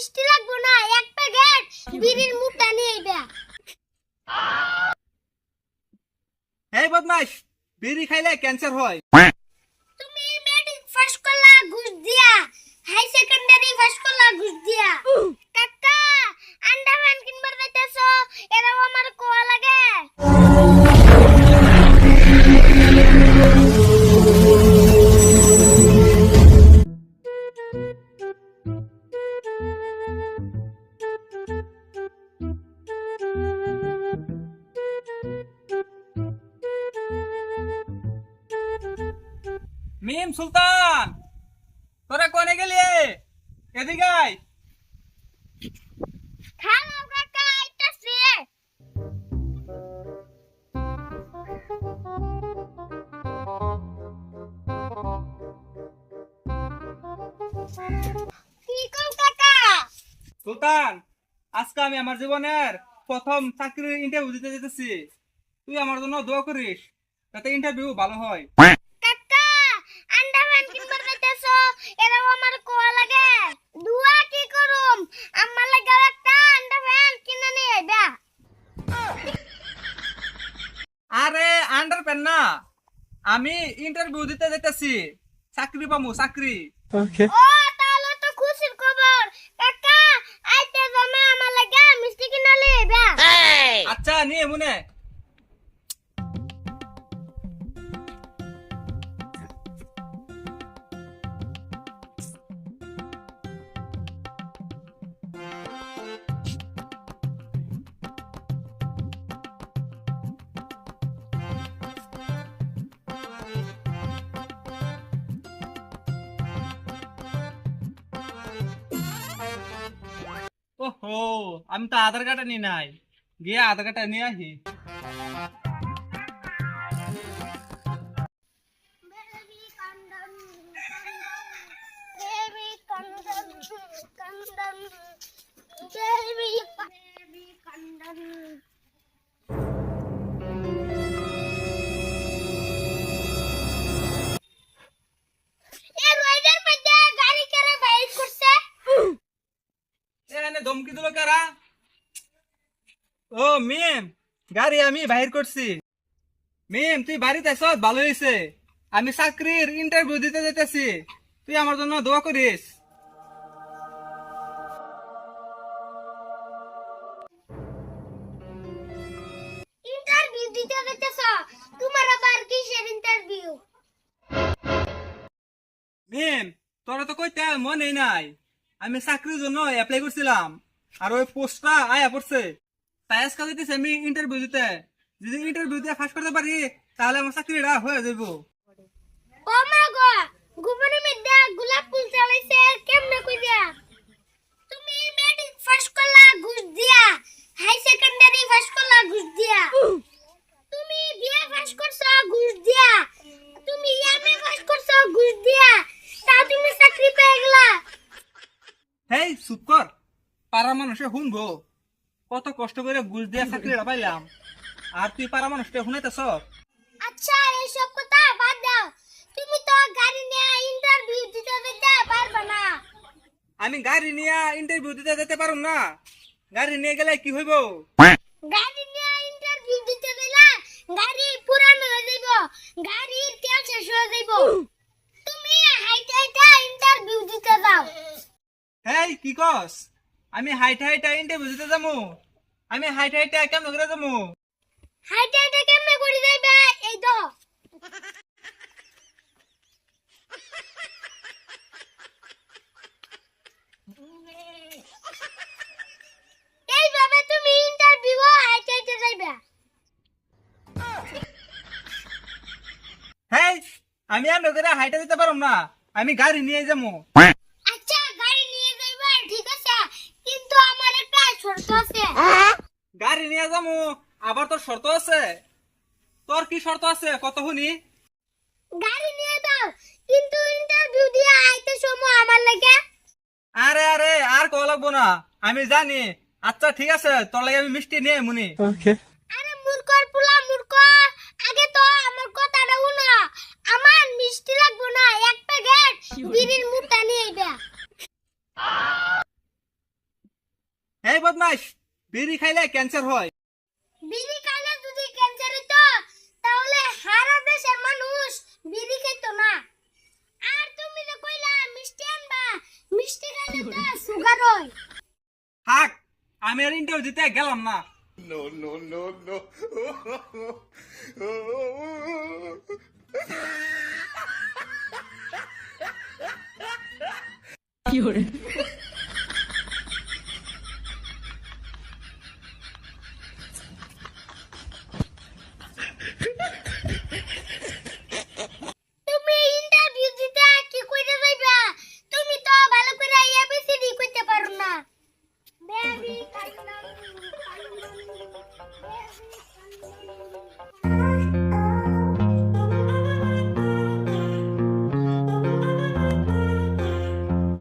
মিষ্টি লাগবো না, এক প্যাকেট বিড়ির মুঠা নিয়ে আইবা। এই বদমাস, বিড়ি খাইলে ক্যান্সার হয়। তুমি মেট্রিক পাস করলা ঘুষ দিয়া, হাই সেকেন্ডারি পাস করলা ঘুষ দিয়া। কাকা আন্ডারম্যান কিনবার যাইতাছো, এরাও আমার কোয়া লাগে। মিম সুলতান, তোরা কোনে গেলি? এদিকে আয়। খাও কাকা আইতাছে। কি কও কাকা? সুলতান, আজকে আমি আমার জীবনের প্রথম চাকরির ইন্টারভিউ দিতে যেতেছি। তুই আমার জন্য দোয়া করিস যাতে ইন্টারভিউ ভালো হয়। কাকা আন্ডারম্যান কিনবার যাইতাছো, এরাও আমার কোয়া লাগে। দুয়া কি করুম, আমার লাগা একটা আন্ডারম্যান কিনে নিয়ে আইবা। আরে আন্ডার প্যান না, আমি ইন্টারভিউ দিতে যেতেছি, চাকরি পামু চাকরি। ও তাহলে তো খুশির খবর। কাকা আইতে জামা আমার লাগা মিষ্টি কিনে নিয়ে আইবা। আচ্ছা নিয়ে মনে। ওহো, আমি তো আধার কার্ডটা নিয়ে নাই, গিয়ে আধার কার্ডটা নিয়ে আসি। বেবি কান্দন বেবি কান্দন কান্দন বেবি কান্দন। এ রাইডার মধ্যে গাড়ি করে বাইক করছে। এখানে ধমকি দিল কারা? ও মিম, গাড়ি আমি বাহির করছি। মিম তুই বাড়িতে আছ, ভালো হয়েছে। আমি চাকরির ইন্টারভিউ দিতে যেতেছি, তুই আমার জন্য দোয়া করিস। ইন্টারভিউ দিতে যাইতেছ, তোমার আবার কিসের ইন্টারভিউ? মিম তোরা তো কইতে মনেই নাই, আমি চাকরির জন্য অ্যাপ্লাই করছিলাম, আর ওই পোস্টটা আয়া পড়ছে। তাই আজকে দিতেছি আমি ইন্টারভিউ দিতে। যদি ইন্টারভিউ দিয়ে ফাঁস করতে পারি তাহলে আমার চাকরিটা হয়ে যাইব। ও মা গো, গোবরে মধ্যে গোলাপ ফুল চালাইছে, কেমনে কইরা? তুমি মেট্রিক পাস করলা ঘুষ দিয়া, হাই সেকেন্ডারি পাস করলা ঘুষ দিয়া। তুমি বিএ পাস করছো ঘুষ দিয়া, তুমি এমএ পাস করছো ঘুষ দিয়া, তা তুমি চাকরি পেয়ে গেলা। হেই চুপ কর, পাড়ার মানুষে শুনবো কত কষ্ট করে ঘুষ দিয়ে চাকরিটা পাইলাম, আর তুই পাড়া মানুষটা শুনাইতেছ। আচ্ছা এইসব কথা বাদ দাও, তুমি তো গাড়ি নিয়ে ইন্টারভিউ দিতে যেতে পারবে না। আমি গাড়ি নিয়ে ইন্টারভিউ দিতে যেতে পারুম না? গাড়ি নিয়ে গেলে কি হইব? গাড়ি নিয়ে ইন্টারভিউ দিতে গেলে গাড়ি পুরানো হয়ে যাইব, গাড়ির তেল শেষ হয়ে যাইব। তুমি হাইটে হাইটে ইন্টারভিউ দিতে যাও। হেই কি কস? আমি হাইটে হাইটে ইন্টারভিউ দিতে যাবো? আমি হাইটে হাইটে কেমন করে যাবো? হাইটে হাইটে কেমনে করে যাইবে এই তো। এইভাবে তুমি ইন্টারভিউ হাইটে হাইটে যাইবে। হেই আমি আর করে হাইটে দিতে পারুম না, আমি গাড়ি নিয়ে যাবো। আচ্ছা গাড়ি নিয়ে যাইবে ঠিক আছে, কিন্তু আমার একটা শর্ত আছে। গাড়ি নিয়ে যাবো, আবার তোর শর্ত আছে? তোর কি শর্ত আছে কত শুনি? গাড়ি নিয়ে দাও, কিন্তু ইন্টারভিউ দিয়ে আইতে সময় আমার লাগে। আরে আরে আর কল লাগবো না, আমি জানি। আচ্ছা ঠিক আছে, তোর লাগে আমি মিষ্টি নিয়ে মুনি। আরে মূর্খর পুলা মূর্খ, আগে তো আমার কথাটা শুনো। আমার মিষ্টি লাগবো না, এক প্যাকেট বিড়ির মুঠা নিয়ে আইবা। এই বদমাস, বিড়ি খাইলে ক্যান্সার হয়। বিড়ি খাইলে যদি ক্যান্সার হইতো তাহলে সারা দেশের মানুষ বিড়ি খাইতো না। আর তুমি যে কইলা মিষ্টি আনবা, মিষ্টি খাইলে তো সুগার হয়। থাক, আমি আর ইন্টারভিউ দিতে গেলাম না। No, no, no, no. কি hore